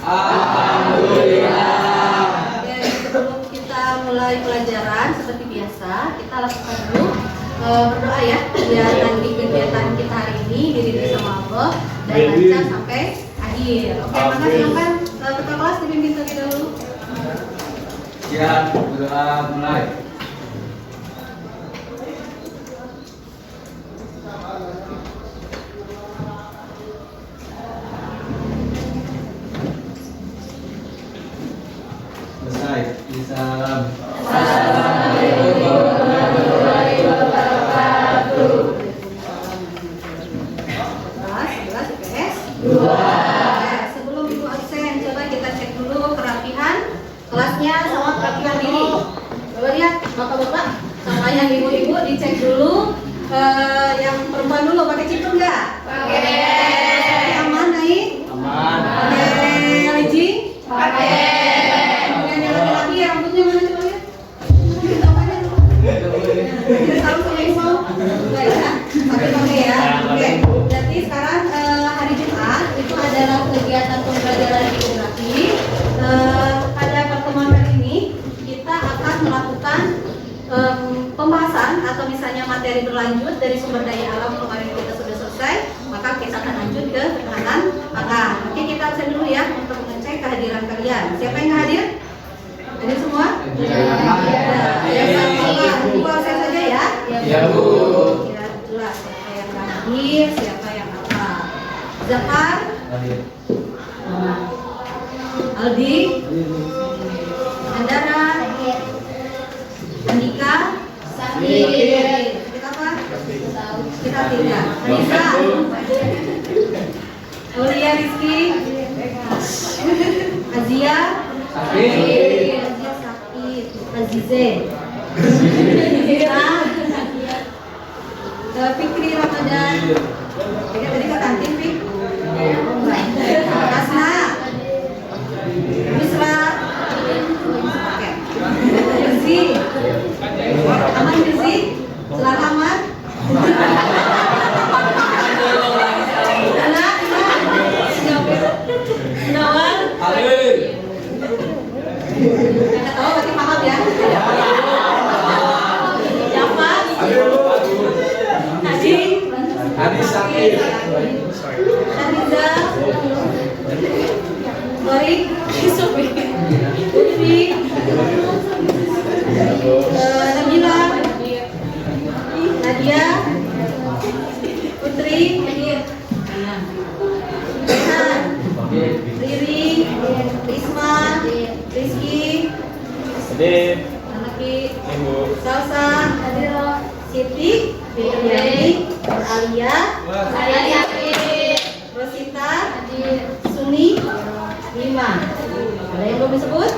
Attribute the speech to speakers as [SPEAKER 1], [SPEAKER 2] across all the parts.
[SPEAKER 1] Alhamdulillah.
[SPEAKER 2] Oke, sebelum kita mulai pelajaran seperti biasa, kita lakukan dulu berdoa ya, biar nanti kegiatan kita hari ini diridhoi sama Allah dan lancar sampai akhir. Oke, maka silakan ketua kelas dipimpin terlebih dahulu.
[SPEAKER 1] Ya, berdoa mulai. Selesai. Salam. Assalamualaikum warahmatullahi wabarakatuh.
[SPEAKER 2] Kelas 11 IPS
[SPEAKER 1] 2.
[SPEAKER 2] Sebelum Ibu absen, coba kita cek dulu kerapihan kelasnya sama kerapihan diri. Coba lihat bapak-bapak sama yang ibu-ibu dicek dulu. Yang perempuan dulu pakai cincin nggak? Pakai. Aman naik?
[SPEAKER 1] Aman.
[SPEAKER 2] Pakai legging?
[SPEAKER 3] Pakai.
[SPEAKER 2] Kemudian yang laki-laki rambutnya mana coba lihat? Tampaknya dulu. Salam sama ibu. Enggak ya? Pakai ya. Oke. Berarti sekarang hari Jumat itu adalah kegiatan pembelajaran geografi. Pada pertemuan kali ini kita akan melakukan pembahasan atau misalnya materi berlanjut dari sumber daya alam kemarin kita sudah selesai, maka kita akan lanjut ke ketahanan pangan. Oke, kita absen dulu ya untuk mengecek kehadiran kalian. Siapa yang hadir? Hadir semua? Ya, Ibu absen saja ya.
[SPEAKER 1] Ya, Bu.
[SPEAKER 2] Ya, jelas siapa yang hadir, siapa yang apa. Zafar, Aldi, Andara, Andika, kita apa? Kita tiga. Anissa, Aulia Rizky, Azia, Sakit, Azize, Fikri Ramadan. Tadi ke kantin, Fik? Kasna, Yusra, Rizky, Aman Rizky, selamat. Anak, Nawal, nggak tahu berarti paham ya. Jafar, Haji,
[SPEAKER 1] Sakit.
[SPEAKER 2] Haniza, Lorik, Putri, Nabila, Nadia, Putri, Rehan, Riri, Risma, Rizky, Anaki, Salsa, Siti, Dewi, Alia, Rosita, Suni, Lima. Ada yang belum disebut?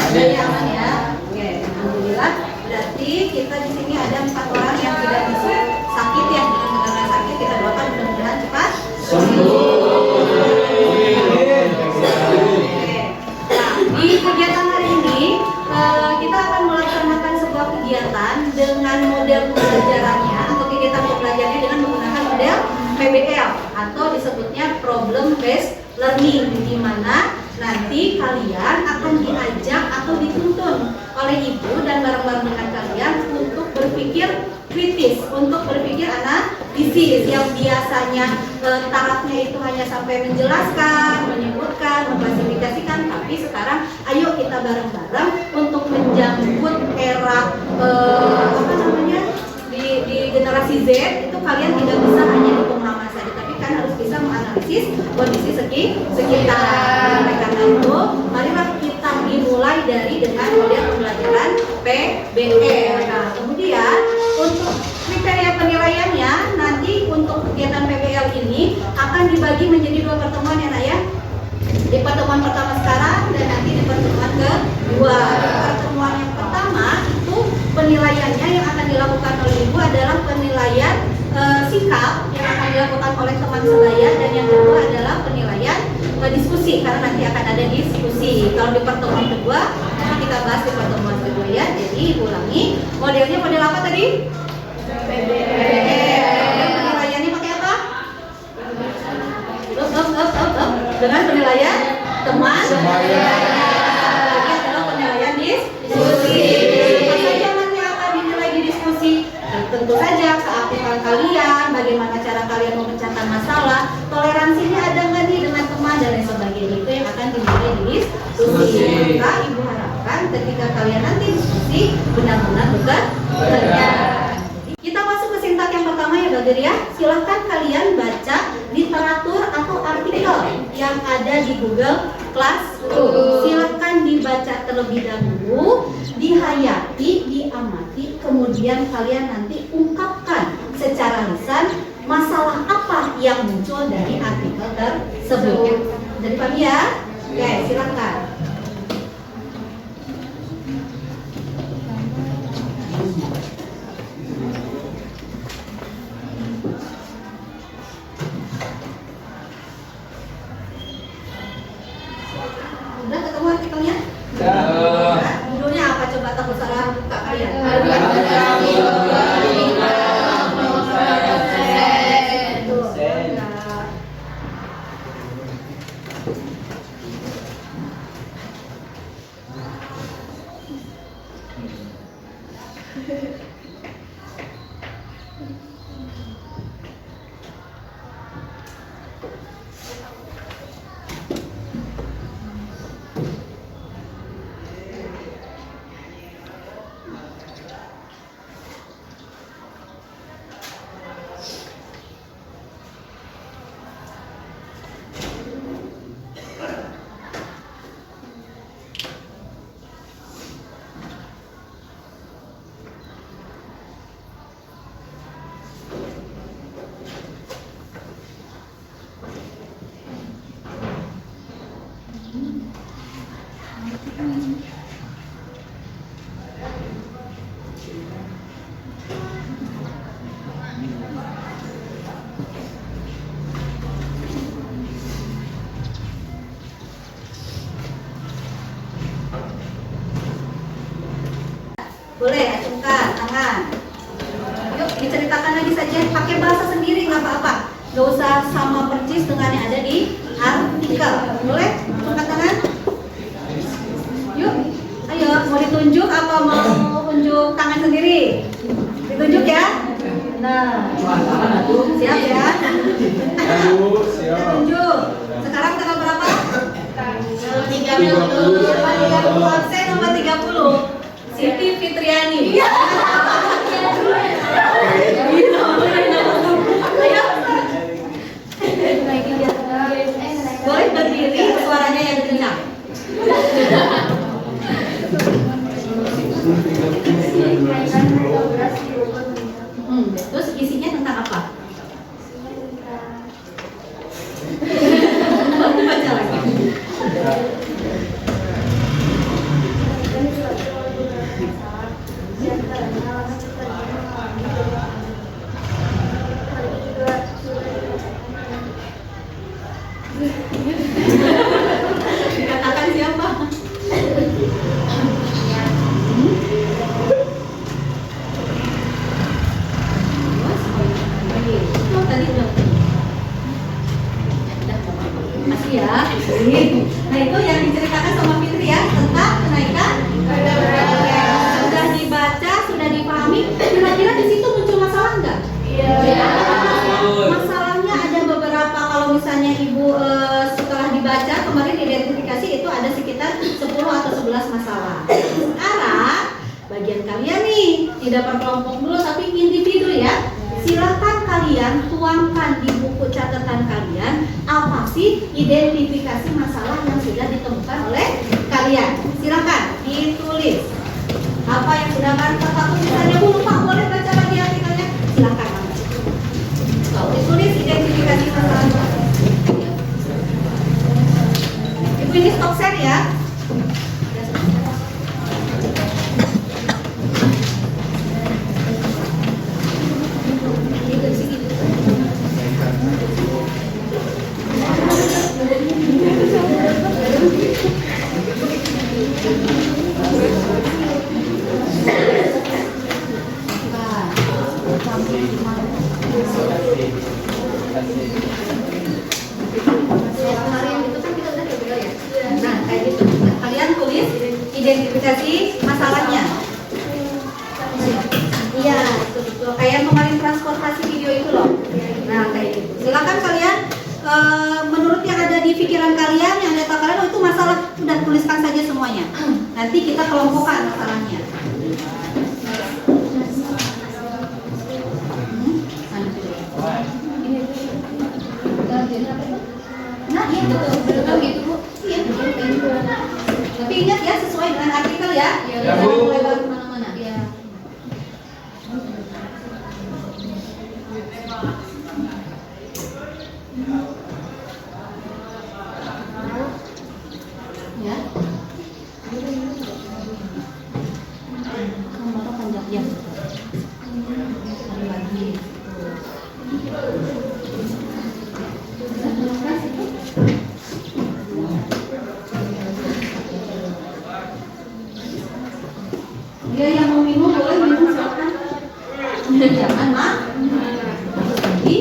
[SPEAKER 2] Ada yang aman ya. Oke, alhamdulillah. Berarti kita di sini ada 4 orang yang tidak bisa sakit ya, dengan negara sakit. Kita doakan mudah-mudahan cepat sembuh. Di kegiatan hari ini kita akan melaksanakan sebuah kegiatan dengan model pembelajarannya atau kegiatan pembelajarannya dengan menggunakan model PBL atau disebutnya problem based learning, di mana nanti kalian akan diajak atau dituntun oleh ibu dan bareng-bareng dengan kalian untuk berpikir kritis, untuk berpikir analisis yang biasanya tarafnya itu hanya sampai menjelaskan, menyebutkan, mengklasifikasikan, tapi sekarang ayo kita bareng-bareng untuk menjemput era di generasi Z itu kalian tidak bisa hanya hitung nama saja, tapi kan harus bisa menganalisis kondisi sekitar. Oleh karena itu, marilah kita dimulai dengan model pembelajaran PBL. Nah, kemudian untuk kriteria penilaiannya nanti untuk kegiatan PBL ini akan dibagi menjadi 2 pertemuan ya Nak ya. Di pertemuan pertama sekarang dan nanti di pertemuan kedua. Pertemuan yang pertama itu penilaiannya yang akan dilakukan oleh ibu adalah penilaian sikap yang akan dilakukan oleh teman sebaya, dan yang kedua adalah penilaian diskusi karena nanti akan ada diskusi. Kalau di pertemuan kedua nanti kita bahas di pertemuan kedua ya. Jadi ulangi, modelnya model apa tadi? PBL. Penilaiannya pakai apa? Dengan penilaian teman Ini adalah penilaian diskusi. Apa saja nanti akan dinilai di diskusi? Tentu saja keaktifan kalian, bagaimana cara kalian memecahkan masalah, toleransinya ada nggak nih dengan teman dan lain sebagainya, itu yang akan dinilai di diskusi. Maka ibu harapkan ketika kalian nanti diskusi benar-benar bekerja. Kita masuk ke sintak yang pertama ya Bager ya. Silahkan kalian baca literatur atau artikel yang ada di Google Classroom. Silahkan dibaca terlebih dahulu, dihayati, diamati, kemudian kalian nanti ungkapkan secara lisan masalah apa yang muncul dari artikel tersebut. Dari pagi ya? Oke, silahkan. Udah ketemu artikelnya? Judulnya apa coba tak salah buka kalian? Boleh acungkan tangan. Yuk diceritakan lagi saja, pakai bahasa sendiri nggak apa-apa. Nggak usah sama persis dengan yang ada di artikel. Boleh acungkan tangan? Yuk, ayo mau ditunjuk apa mau unjuk tangan sendiri? Ditunjuk ya. Nah, siap ya. Tunjuk. Sekarang tanggal berapa? Tanggal 30. Absen nomor 30. Siti Fitriani. Ayo. Boleh berdiri, suaranya yang kencang. Terus isinya tentang apa? Baca lagi. Dikatakan siapa? Tadi udah. Masih ya. Nah itu yang diceritakan sama Fitri ya tentang kenaikan. Sudah dibaca, sudah dipahami. Kira-kira di situ muncul masalah nggak? Iya. Masalahnya ada beberapa. Kalau misalnya ibu setelah dibaca kemarin identifikasi itu ada sekitar 10 atau 11 masalah. Sekarang bagian kalian nih tidak per kelompok dulu tapi individu ya. Silakan kalian tuangkan di buku catatan kalian apa sih identifikasi masalah yang sudah ditemukan oleh kalian. Silakan ditulis apa yang sudah kalian ketahui. Misalnya Bu lupa boleh baca lagi artikelnya. Silakan. Kalau ditulis identifikasi masalah. Ibu ini stop share ya. Kemarin itu kan kita udah ya. Nah, kayak gitu identifikasi masalahnya. Iya, betul. Kayak yang kemarin transportasi video itu loh. Nah, kayak gitu. Silakan kalian menurut yang ada di pikiran kalian, yang ada di otak kalian, oh, itu masalah, udah tuliskan saja semuanya. Nanti kita kelompokkan masalahnya. Nah, iya betul gitu Bu. Iya. Tapi ingat ya, sesuai dengan artikel ya.
[SPEAKER 1] Ya, Bu.
[SPEAKER 2] Lewat kemana-mana. Ya. Ya. Nomor panjang ya. Dia yang mau minum boleh minum silakan. Jangan mak. Lagi.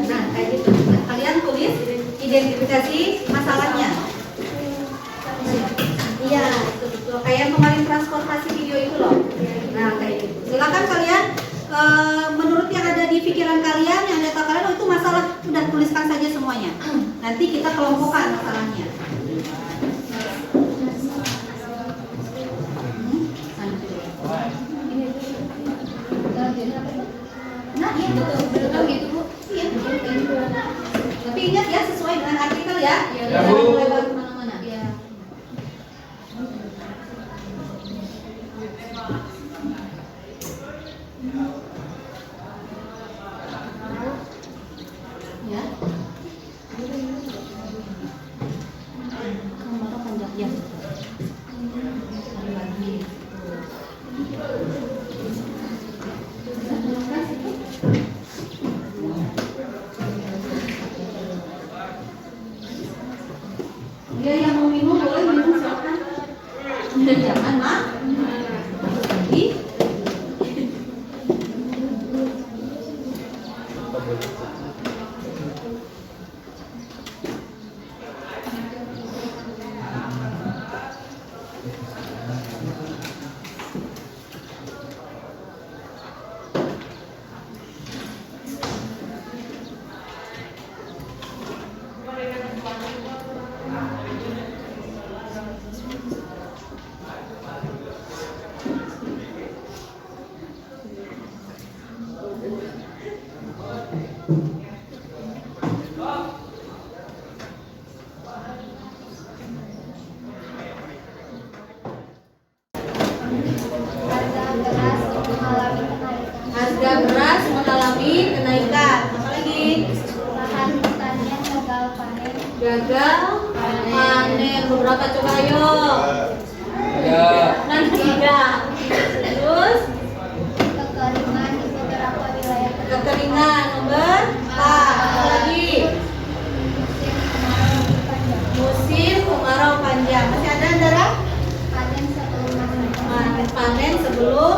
[SPEAKER 2] Nah, kayak gitu. Kalian tulis identifikasi masalahnya. Iya, betul. Kayak yang kemarin transportasi video itu loh. Nah, kayak gitu. Silakan kalian menurut yang ada di pikiran kalian, yang ada di otak kalian, oh, itu masalah, udah tuliskan saja semuanya. Nanti kita kelompokkan masalahnya. Nah, iya betul gitu Bu. Iya. Tapi ingat ya, sesuai dengan artikel ya.
[SPEAKER 1] Ya, Bu.
[SPEAKER 2] Lewat kemana-mana. Ya. Ya. Nomor panjang ya. Dia yang mau minum boleh minum silakan. Jangan mak. Lagi. Harga beras mengalami kenaikan. Apa lagi?
[SPEAKER 3] Lahan pertanian gagal panen.
[SPEAKER 2] Gagal panen. Beberapa coba ayo.
[SPEAKER 1] Ya.
[SPEAKER 2] Nanti tidak. Terus
[SPEAKER 3] Kekeringan di beberapa wilayah tertentu.
[SPEAKER 2] kekeringan nomor 4. Apa lagi?
[SPEAKER 3] Musim kemarau panjang.
[SPEAKER 2] Musim kemarau panjang. Masih ada Andara?
[SPEAKER 3] Panen sebelum
[SPEAKER 2] Panen sebelum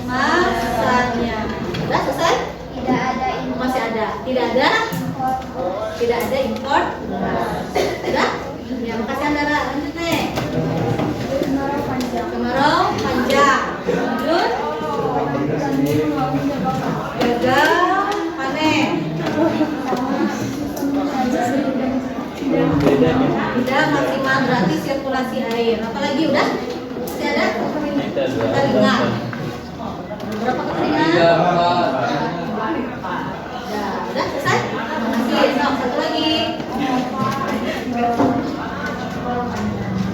[SPEAKER 3] masanya.
[SPEAKER 2] masanya. Sudah selesai?
[SPEAKER 3] Tidak ada impor.
[SPEAKER 2] Masih ada. Tidak ada?
[SPEAKER 3] Impor.
[SPEAKER 2] Tidak ada impor. Sudah? Ya, makasih Andara. Lanjut nih.
[SPEAKER 3] Kemarau panjang.
[SPEAKER 2] Kemarau panjang. Lanjut. Gagal panen. Tidak maksimal berarti sirkulasi air. Apalagi udah? Masih ada? Kekeringan. Berapa kekeringan?
[SPEAKER 1] Tiga, empat.
[SPEAKER 2] Udah selesai? Masih, satu lagi.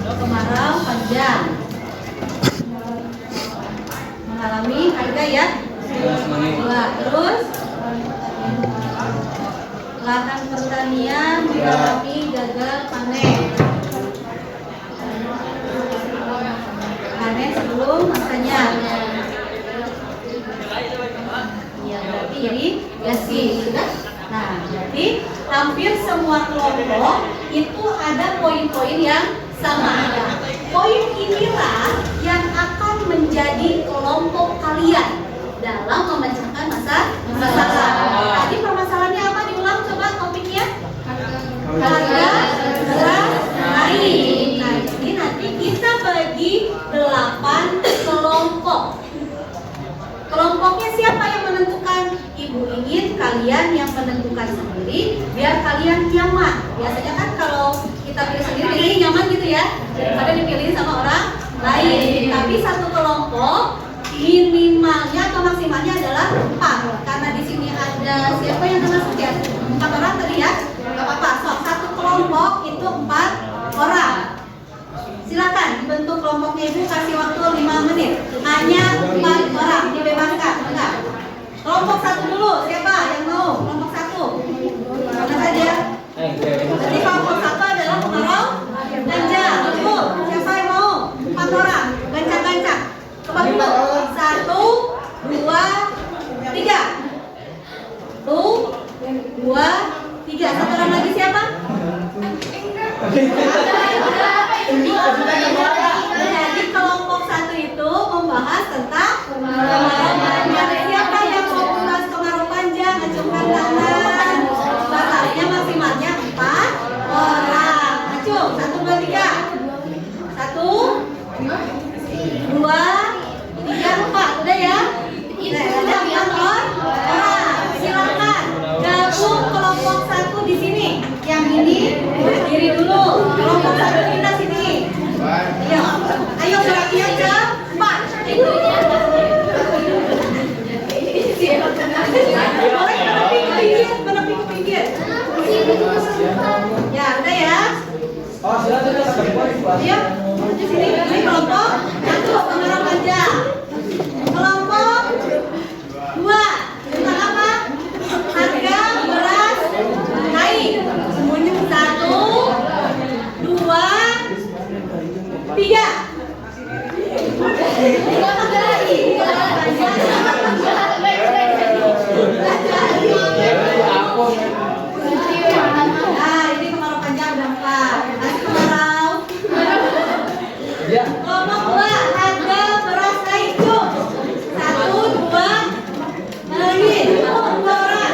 [SPEAKER 2] Kemarau panjang. Mengalami harga ya? Dua. Terus lahan pertanian mengalami gagal panen. Panen sebelum masanya. hampir semua kelompok itu ada poin-poin yang sama. Poin inilah yang akan menjadi kelompok kalian dalam memecahkan masalah. Tadi permasalahannya apa? Diulang coba topiknya. Harga beras naik. Nah, jadi nanti kita bagi 8 kelompok. Kelompoknya siapa yang menentukan? Ibu ingin kalian yang menentukan sendiri biar kalian nyaman. Biasanya kan kalau kita pilih sendiri pilih nyaman gitu ya, daripada dipilih sama orang lain. Tapi satu kelompok minimalnya atau maksimalnya adalah 4. Karena di sini ada siapa yang termasuk ya? 4 orang tadi ya? Gak apa-apa. So, satu kelompok itu 4 orang. Silakan dibentuk kelompoknya, Ibu kasih waktu 5 menit. Hanya 4 orang dibebaskan. Enggak. Kelompok 1 dulu, siapa yang mau? Kelompok 1. Mana saja? Jadi kelompok 1 adalah kemarau ganja. Betul. Siapa yang mau? 4 orang. Gancang-gancang. Coba dulu. 1, 2, 3. 1, 2, 3. Satu orang lagi siapa? Jadi kelompok 1 itu membahas tentang kemarau panjang. Siapa yang mau membahas kemarau panjang? Acungkan tangan. Batasnya maksimalnya 4 orang. Acung, 1, 2, 3. 1, 2, 3, 4. Udah ya? Nah, ada 4 orang. Silakan gabung kelompok 1 di sini. Yang ini berdiri dulu. Kelompok 1 pindah sini. Ayo berarti ke 4. Boleh menepi ke pinggir. Ya, udah ya. Ayo, di sini. Ini kelompok 1 kemarau panjang. Kelompok 2 tentang apa? Harga beras naik. 1, 2, 3. Nah, ini kemarau panjang udah 4. Nanti kemarau. Kelompok 2 harga beras naik. 1, 2, lagi. 2 orang.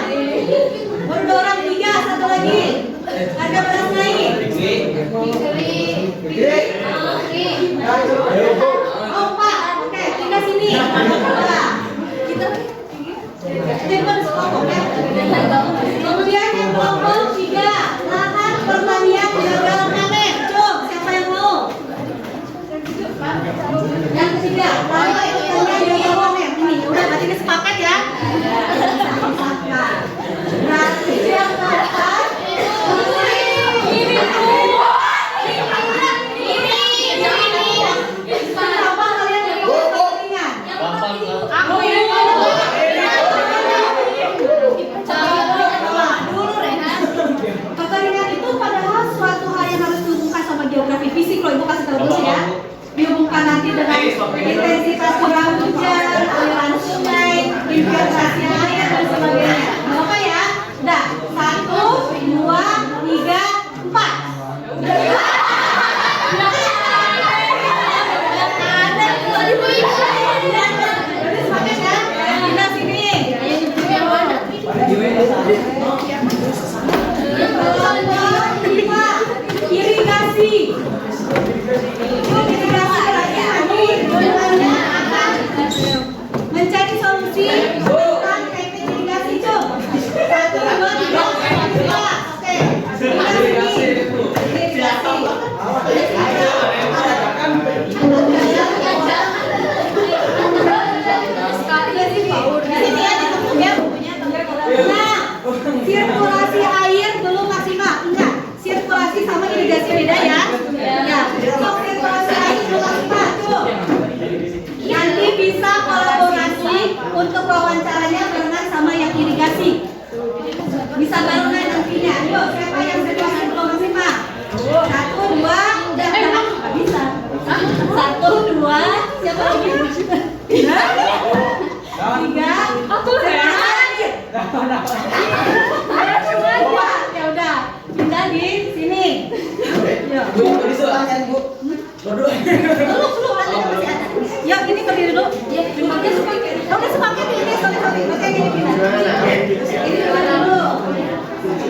[SPEAKER 2] Baru 2 orang, 3. Satu lagi. Harga beras naik. 4. Oke, pindah sini. Kemudian yang kelompok 3 lahan pertanian gagal panen. Siapa yang mau? Yang ketiga lahan pertanian gagal panen. Ini udah berarti ini sepakat ya. Berarti yang keempat ini apa kalian yang mau pertandingan? Aku ini pertandingan itu padahal suatu hal yang Belum ada masih ada. Ya ini berdiri dulu. Ya, oke sepaket. Oke sepaket ini sorry. Oke gini. Ini dulu.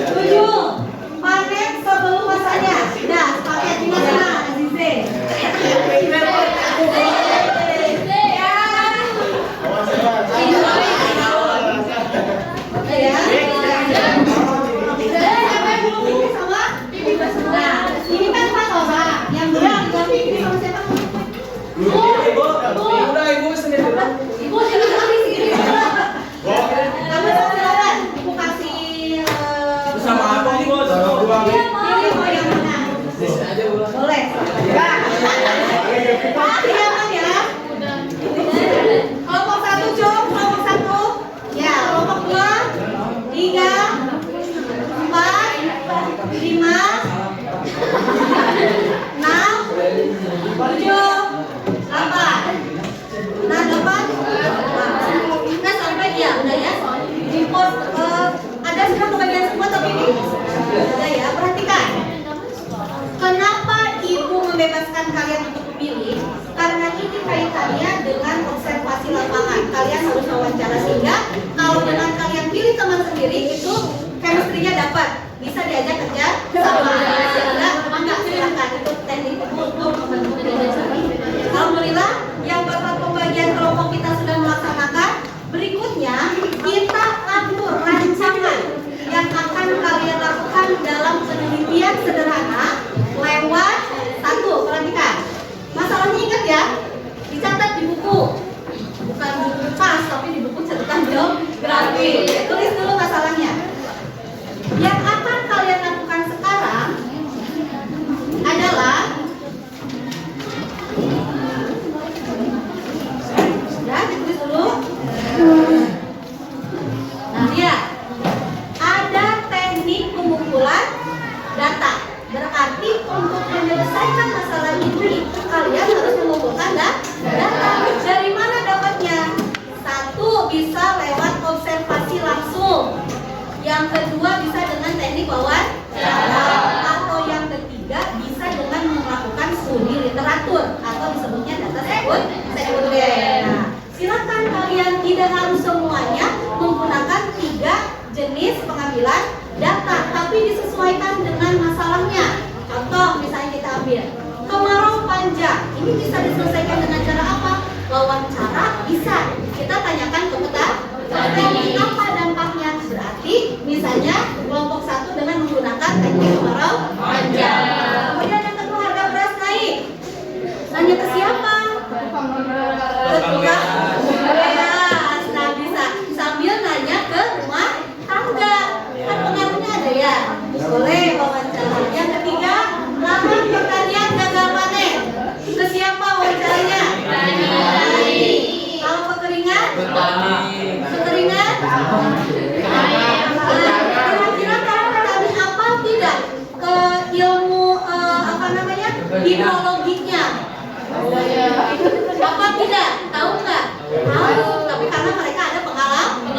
[SPEAKER 2] 7. Panen sebelum masanya. Nah, sepaket di mana? Azize.
[SPEAKER 1] Ibu sendiri.
[SPEAKER 2] Ibu silakan. Ibu kasih
[SPEAKER 1] Sama apa nih, Bos?
[SPEAKER 2] pilih mau yang mana?
[SPEAKER 1] Aja ulang.
[SPEAKER 2] Boleh. Silakan ya. Kelompok 1 Jom, kelompok 1. Ya, kelompok 2, 3, 4, 5, 6, 7, 8. Nah, 8. Kita sampai ya, udah ya. Di pos ada sudah kebagian semua tapi ini ada ya. Perhatikan. Kenapa ibu membebaskan kalian untuk memilih? Karena ini kaitannya dengan observasi lapangan. Kalian harus wawancara sehingga kalau dengan kalian pilih teman sendiri itu chemistry-nya dapat, bisa diajak kerja sama. Sehingga enggak silakan itu teknik untuk alhamdulillah yang bapak pembagian kelompok kita sudah melaksanakan. Berikutnya kita atur rancangan yang akan kalian lakukan dalam penelitian sederhana lewat 1. Perhatikan. Masalahnya ingat ya, dicatat di buku. Bukan buku pas, tapi di buku catatan geografi. Tulis dulu masalahnya. Yang akan kalian lakukan sekarang adalah sudah ditulis dulu. Nah, lihat. Ada teknik pengumpulan data. Berarti untuk menyelesaikan masalah ini kalian harus mengumpulkan data. Dari mana dapatnya? 1 bisa lewat observasi langsung. Yang kedua bisa dengan teknik wawancara. Atau yang ketiga bisa dengan melakukan studi literatur atau disebutnya data sekunder. Nah, silakan kalian, tidak harus semuanya menggunakan 3 jenis pengambilan data, tapi disesuaikan dengan masalahnya. Contoh misalnya kita ambil kemarau panjang, ini bisa diselesaikan dengan cara apa? Wawancara bisa. Kita tanyakan ke petani apa dampaknya. Berarti misalnya kelompok 1 dengan menggunakan teknik kemarau panjang. Kemudian yang kedua, harga beras naik. Nanya ke siapa? Ke tukang beras. Nah, bisa sambil nanya ke rumah tangga. Kan pengaruhnya ada ya. Boleh wawancara. Yang ketiga, lahan pertanian gagal panen. Ke siapa wawancaranya? Kalau kekeringan? Kekeringan? Kira-kira kalau petani apa tidak ke ilmu hidrologinya? Apa tidak? Tahu nggak? Tahu, tapi karena mereka ada pengalaman.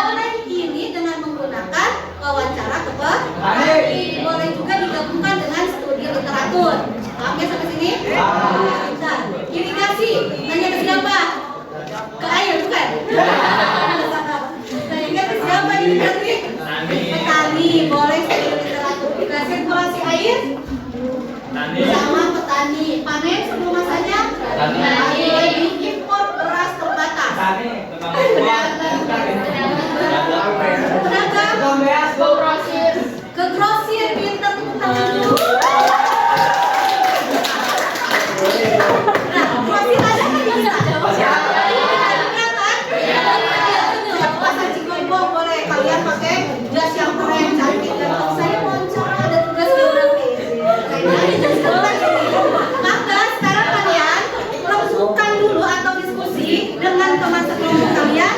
[SPEAKER 2] Boleh ini dengan menggunakan wawancara ke petani. Boleh juga digabungkan dengan studi literatur. Paham ya sampai sini? Nah, irigasi, nanya ke siapa? Ke air bukan? Nanya ke siapa irigasi? Petani. Boleh studi literatur. Sirkulasi air? Sama petani. Panen sebelum masanya? Petani. Impor beras terbatas. Pedagang? Ke grosir, pinter tepuk tangan dulu. Nah, grosir ada kan bisa? Pasar Cigombong boleh kalian pakai jas yang keren, cantik. Dan kalau saya wawancara ada tugas geografi. Maka sekarang kalian rembukan dulu atau diskusi dengan teman sekelompok kalian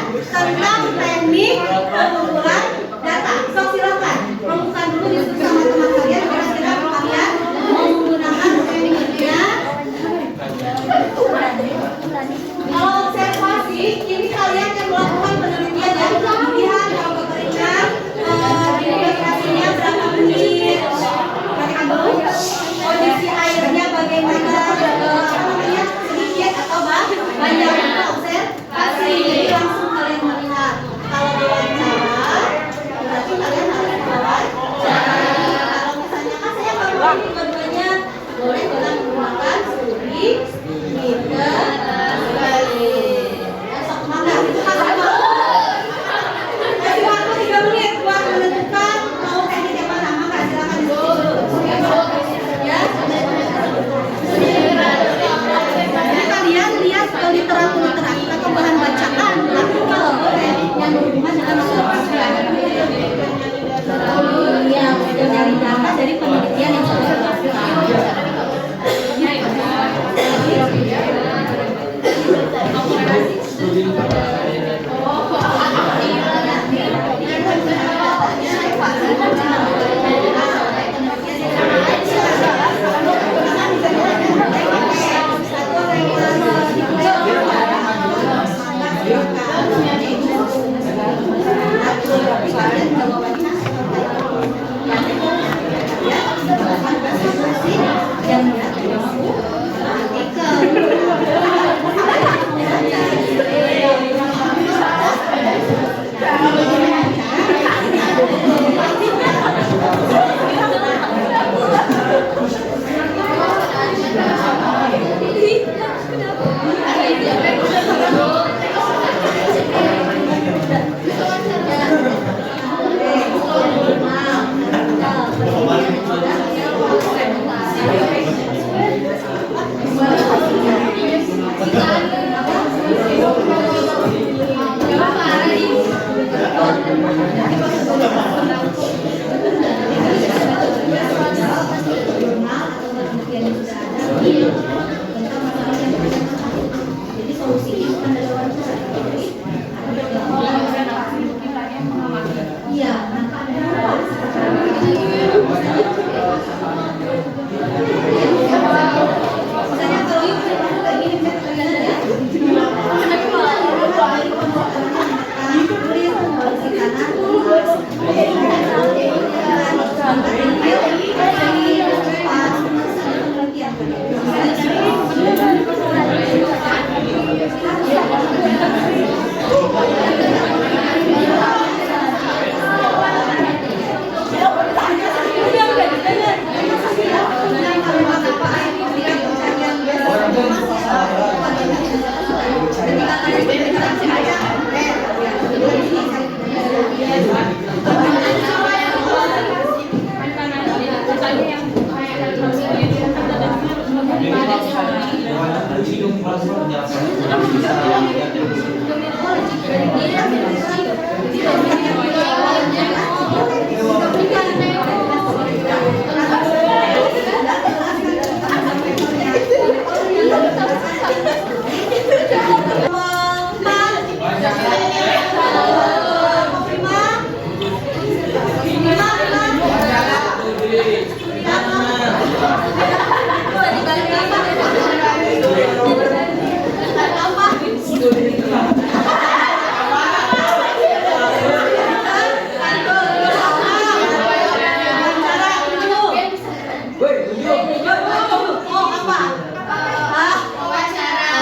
[SPEAKER 2] Wawancara.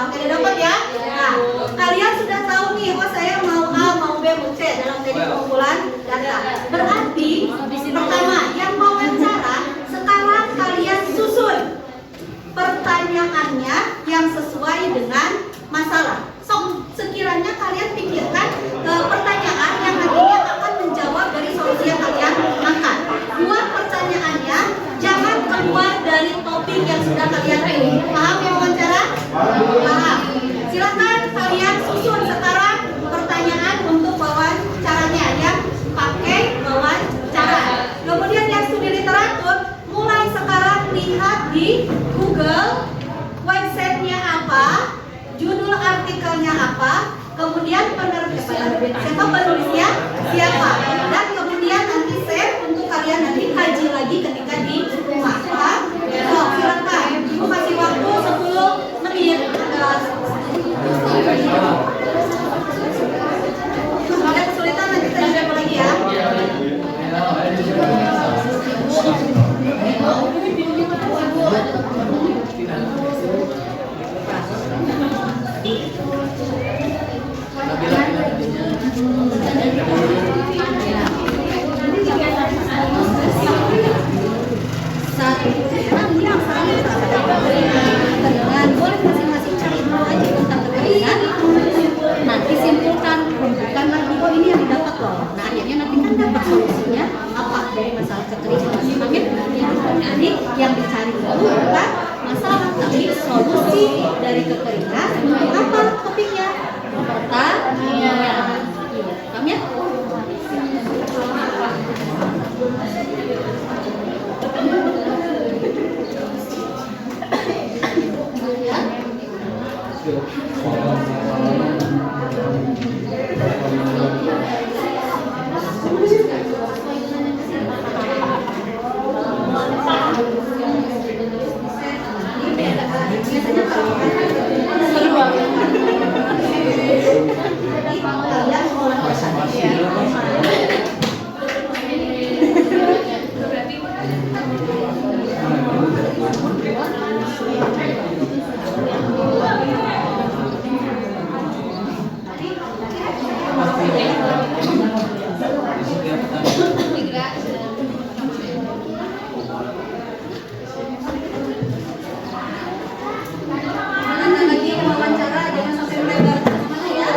[SPEAKER 2] Oke, dapat ya. Nah, kalian sudah tahu nih, oh saya mau A, mau B, mau C dalam teknik pengumpulan data. Berarti pertama yang mau wawancara, sekarang kalian susun pertanyaannya yang sesuai dengan masalah. So, sekiranya kalian pikirkan pertanyaan yang nantinya akan menjawab dari solusi yang kalian angkat. Buat pertanyaannya, jangan keluar dari topik yang sudah kalian pilih. Paham ya wawancara? Paham. Silakan kalian susun sekarang pertanyaan untuk wawancaranya yang pakai wawancara. Kemudian yang studi literatur, mulai sekarang lihat di Google websitenya apa, judul artikelnya apa, kemudian siapa penulisnya siapa, dan kemudian nanti save untuk kalian nanti kaji lagi ketika di rumah. Paham? So, silakan. Ibu kasih waktu 10 menit. Ada kesulitan nanti saya share lagi ya. Satu, boleh masing-masing cari dulu aja tentang kekeringan. Nanti simpulkan, bukan lagi oh ini yang didapat loh. Nah akhirnya nanti kan dapat solusinya apa dari masalah kekeringan. Jadi yang dicari itu bukan masalah tapi solusi dari kekeringan. Apa topiknya? Pertanyaan. Paham ya? Lagi wawancara jangan sampai melebar kemana ya.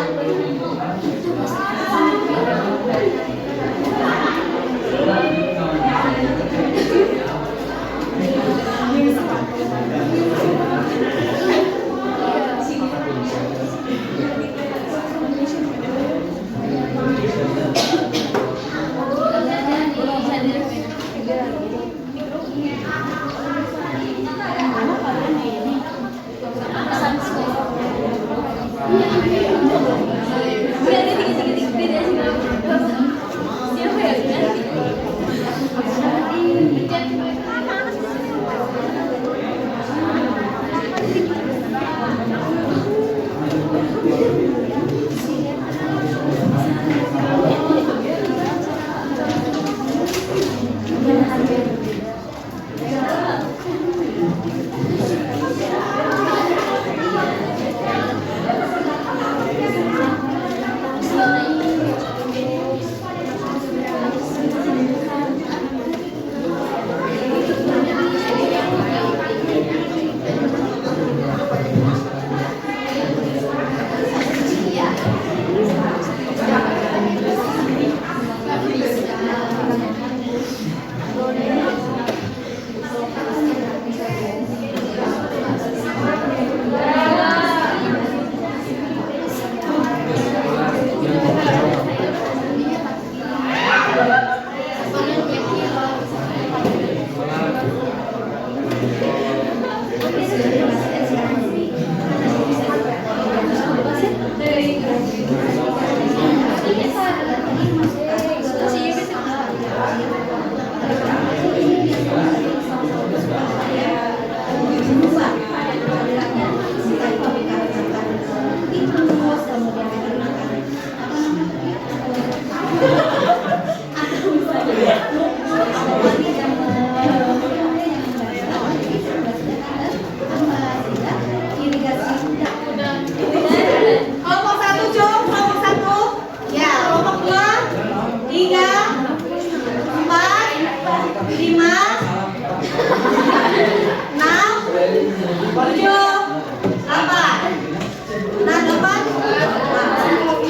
[SPEAKER 2] Nah, 8.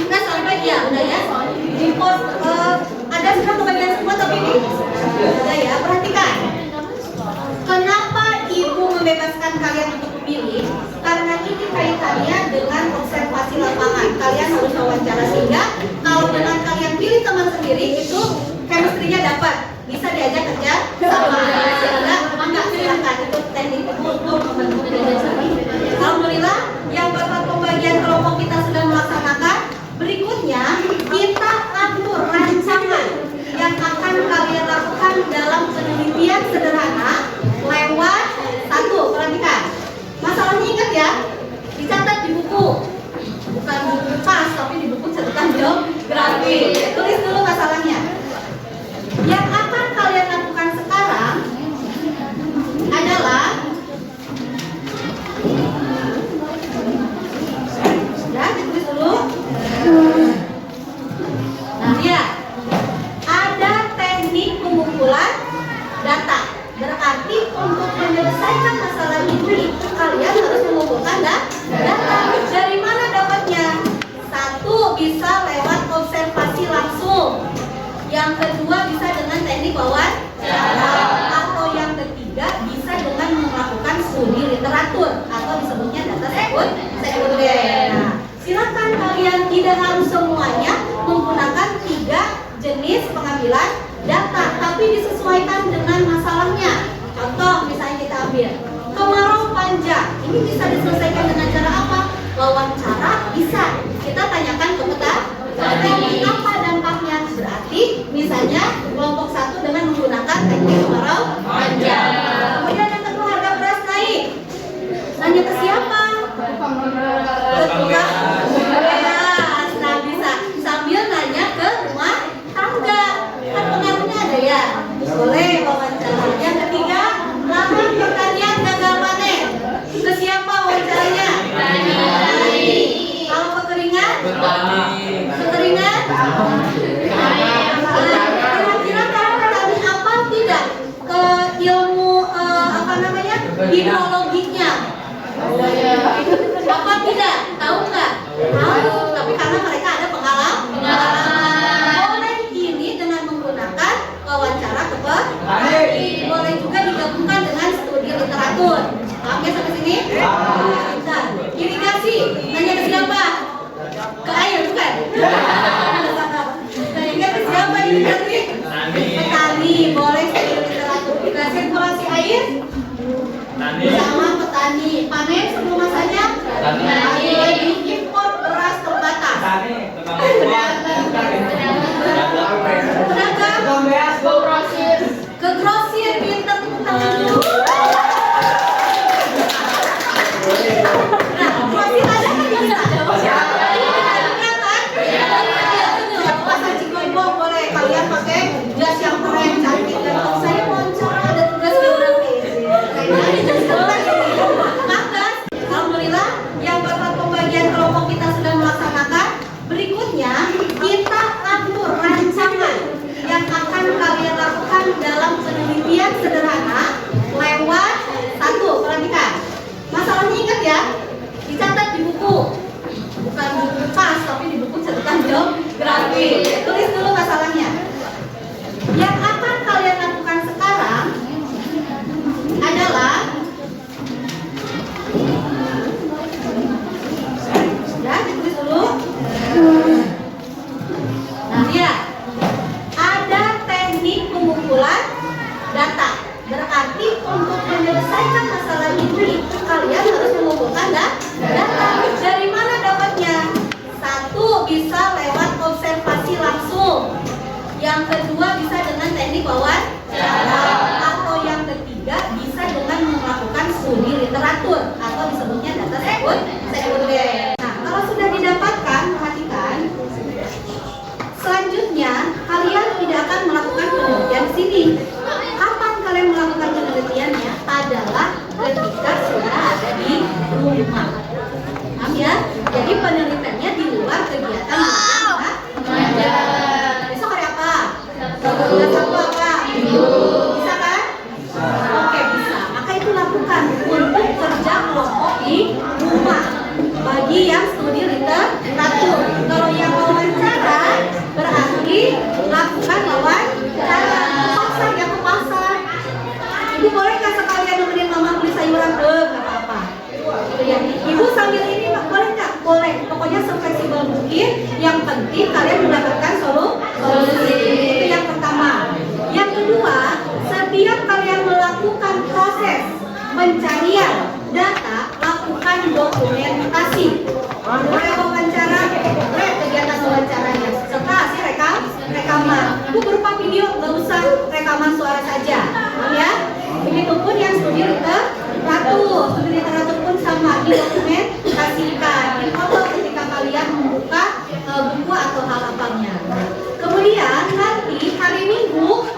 [SPEAKER 2] Nah, sampai ya, udah ya. Di pos ada sudah kebagian semua tapi ini udah ya. Perhatikan. Kenapa ibu membebaskan kalian untuk memilih? Karena ini kaitannya dengan observasi lapangan. Kalian harus wawancara sehingga kalau dengan kalian pilih teman sendiri itu chemistry-nya dapat, bisa diajak kerja sama. Sehingga enggak silakan itu teknik untuk alhamdulillah yang bapak pembagian kelompok kita sudah melaksanakan. Berikutnya kita atur rancangan yang akan kalian lakukan dalam penelitian sederhana lewat 1. Perhatikan. Masalahnya ingat ya, dicatat di buku. Bukan buku pas, tapi di buku catatan geografi. Tulis dulu masalahnya. Yang akan kalian lakukan sekarang adalah ya, ditulis dulu. Nah, ya. Ada teknik pengumpulan data. Berarti untuk menyelesaikan masalah ini kalian harus mengumpulkan data. Dari mana dapatnya? 1 bisa lewat observasi langsung. Yang kedua bisa dengan teknik wawancara. Atau yang ketiga bisa dengan melakukan studi literatur atau disebutnya data sekunder. Nah, silakan kalian, tidak harus semuanya menggunakan 3 jenis pengambilan data, tapi disesuaikan dengan masalahnya. Contoh misalnya kita ambil kemarau panjang, ini bisa diselesaikan dengan cara apa? Wawancara bisa. Kita tanyakan ke petani apa dampaknya. Berarti misalnya kelompok 1 dengan menggunakan teknik kemarau panjang. Kemudian yang kedua, harga beras naik. Nanya ke siapa? Ke tukang beras. Nah, bisa sambil nanya ke rumah tangga. Kan pengaruhnya ada ya. Boleh wawancara. Yang ketiga, lahan pertanian gagal panen. Ke siapa wawancaranya? Kalau kekeringan? Kekeringan? Kira-kira kalau petani apa tidak ke ilmu apa namanya? Hidrologinya? Apa tidak? Tahu nggak? Tahu, tapi karena mereka ada pengalaman. Boleh ini dengan menggunakan wawancara ke petani. Boleh juga digabungkan dengan studi literatur. Paham ya sampai sini? Nah, irigasi, nanya ke siapa? Ke air bukan? Nanya ke siapa irigasi? Petani. Boleh studi literatur juga. Sirkulasi air? Sama petani. Panen sebelum masanya? Petani. Impor beras terbatas. Pedagang? Ke grosir, pinter tepuk tangan dulu. Nah, grosir ada kan di sana? Pasar Cikombong boleh kalian pakai jas yang keren, cantik. Dan kalau saya wawancara ada tugas geografi. Maka, alhamdulillah yang bapak pembagian kelompok kita sudah melaksanakan. Berikutnya kita atur rancangan yang akan kalian lakukan dalam penelitian sederhana lewat 1. Perhatikan. Masalahnya ingat ya, dicatat di buku. Bukan buku pas, tapi di buku catatan geografi. Tulis dulu masalahnya. Yang akan kalian lakukan sekarang adalah ya, ditulis dulu. Nah, ya. Ada teknik pengumpulan data. Berarti untuk menyelesaikan masalah ini kalian harus mengumpulkan data. Dari mana dapatnya? 1 bisa lewat observasi langsung. Yang kedua bisa dengan teknik wawancara. Atau yang ketiga bisa dengan melakukan studi literatur atau disebutnya data sekunder. Nah, kalau sudah didapatkan, perhatikan. Selanjutnya, kalian tidak akan melakukan penelitian di sini. Kapan kalian melakukan penelitiannya? Adalah ketika sudah ada di rumah. Paham ya? Jadi penelitiannya di luar kegiatan mengajar. Besok hari apa? Tugas Sabtu apa? Bisa kan? Oke, bisa. Maka itu lakukan untuk kerja kelompok ya. Ibu sambil ini boleh nggak? Boleh. Pokoknya sefleksibel mungkin. Yang penting kalian mendapatkan solusi. Itu yang pertama. Yang kedua, setiap kalian melakukan proses pencarian data, lakukan dokumentasi. Boleh wawancara, boleh kegiatan wawancaranya serta hasil rekaman. Bu berupa video, nggak usah rekaman suara saja, ya. Begitupun yang studi literatur pun sama, didokumentasikan, difoto ketika kalian membuka buku atau halamannya. Kemudian nanti hari Minggu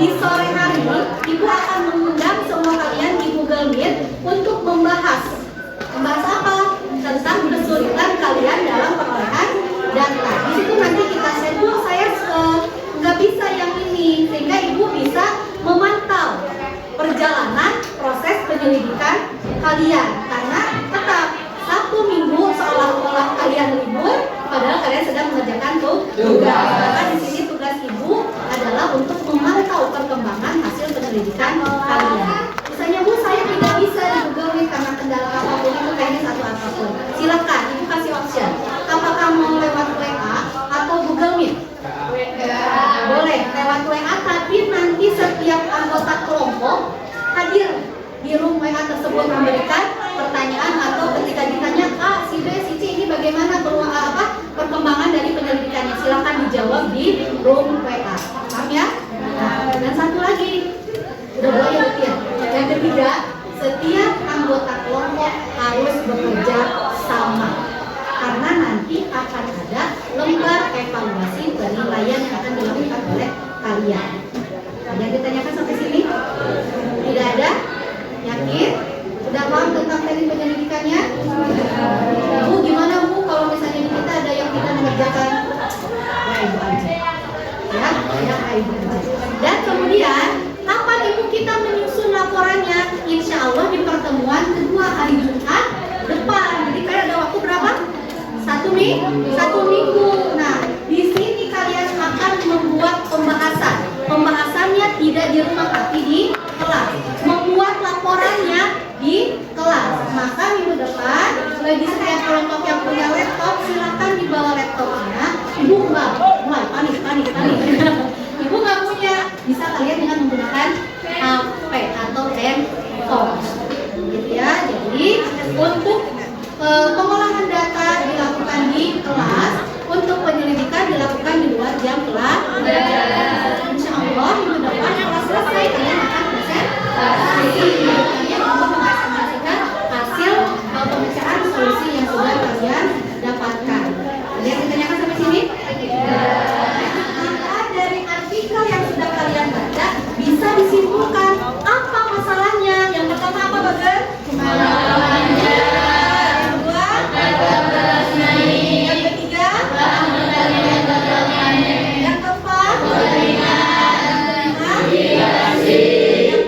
[SPEAKER 2] di sore hari Ibu akan mengundang semua kalian di Google Meet untuk membahas apa? Tentang kesulitan kalian dalam perolehan data. Di situ nanti kita share, Bu, saya nggak bisa yang ini, sehingga Ibu bisa memantau perjalanan proses penyelidikan kalian. Karena tetap Sabtu Minggu seolah-olah kalian libur, padahal kalian sedang mengerjakan tugas. Maka di sini tugas Ibu adalah untuk memantau perkembangan hasil penyelidikan kalian. Misalnya, Bu, saya tidak bisa di Google Meet karena kendala apapun itu, teknis atau apapun. Silakan, Ibu kasih option. Apakah mau lewat WA atau Google Meet? Boleh lewat WA, tapi nanti setiap anggota kelompok hadir di room WA tersebut memberikan pertanyaan, atau ketika ditanya si B, si C ini bagaimana perkembangan dari penyelidikannya, silakan dijawab di room WA. Paham ya? Nah, dan satu lagi, udah dua ya, Bu ya. Yang ketiga, setiap anggota kelompok harus bekerja sama. Karena nanti akan ada lembar evaluasi penilaian yang akan dilakukan oleh kalian. Ada yang ditanyakan sampai sini? Tidak ada? Yakin? Sudah paham tentang teknik penyelidikannya? Bu, gimana Bu kalau misalnya di kita ada yang tidak mengerjakan? Ya, Ibu aja. Ya, Ibu aja. Dan kemudian, kapan Ibu kita menyusun laporannya? Insya Allah di pertemuan kedua hari Jumat depan. Jadi kalian ada waktu berapa? Satu minggu. Nah, di sini kalian akan membuat pembahasan. Pembahasannya tidak di rumah tapi di kelas. Membuat laporannya di kelas. Maka minggu depan bagi setiap kelompok yang punya laptop, silakan dibawa laptopnya. Ibu nggak, panik. Ibu nggak punya, bisa kalian dengan menggunakan HP atau handphone. Gitu ya. Jadi untuk pengolahan data dilakukan di kelas, untuk penyelidikan dilakukan di luar jam kelas. Insya Allah minggu depan setelah selesai kalian akan presentasi untuk mengakseskan hasil pembicaraan solusi yang sudah kalian dapatkan. Ada yang ditanyakan sampai sini? Maka dari artikel yang sudah kalian baca bisa disimpulkan apa masalahnya. Yang pertama apa, Bager? Yang ketiga, yang keempat, yang keenam, yang ketujuh,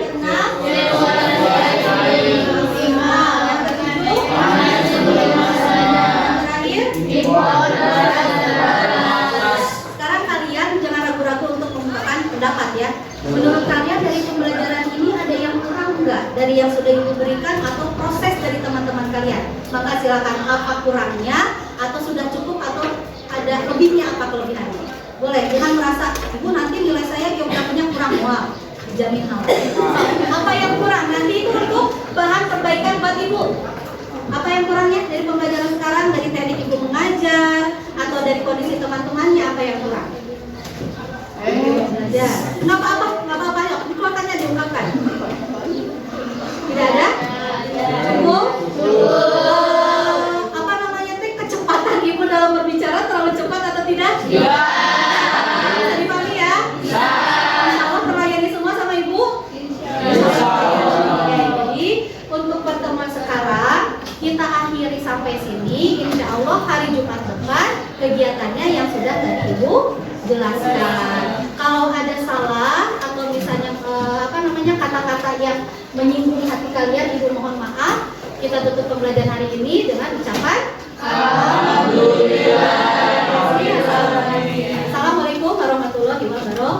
[SPEAKER 2] terakhir. Sekarang kalian jangan ragu-ragu untuk mengungkapkan pendapat ya. Menurut kalian dari pembelajaran ini ada yang kurang nggak dari yang sudah Ibu berikan, atau proses dari teman-teman kalian? Maka silakan apa kurangnya, atau sudah cukup, atau ada lebihnya apa kelebihannya. Boleh, jangan merasa Ibu nanti nilai saya geografinya kurang. Wah, dijamin hal. Apa yang kurang? Nanti itu untuk bahan perbaikan buat Ibu. Apa yang kurangnya dari pembelajaran sekarang, dari teknik Ibu mengajar, atau dari kondisi teman-temannya, apa yang kurang? Belajar. Nggak apa-apa, yuk dikeluarkannya, diungkapkan. Tidak ada? Cukup? Apa namanya teh, kecepatan Ibu dalam berbicara terlalu cepat atau tidak? Iya. Bisa dipahami ya? Iya. Insya Allah terlayani semua sama Ibu? Insya Allah. Oke, jadi untuk pertemuan sekarang kita akhiri sampai sini. Insya Allah hari Jumat depan kegiatannya yang sudah tadi Ibu jelaskan. Kalau ada salah atau misalnya kata-kata yang menyinggung hati kalian, Ibu mohon maaf. Kita tutup pembelajaran hari ini dengan ucapan Alhamdulillah. Assalamualaikum warahmatullahi wabarakatuh.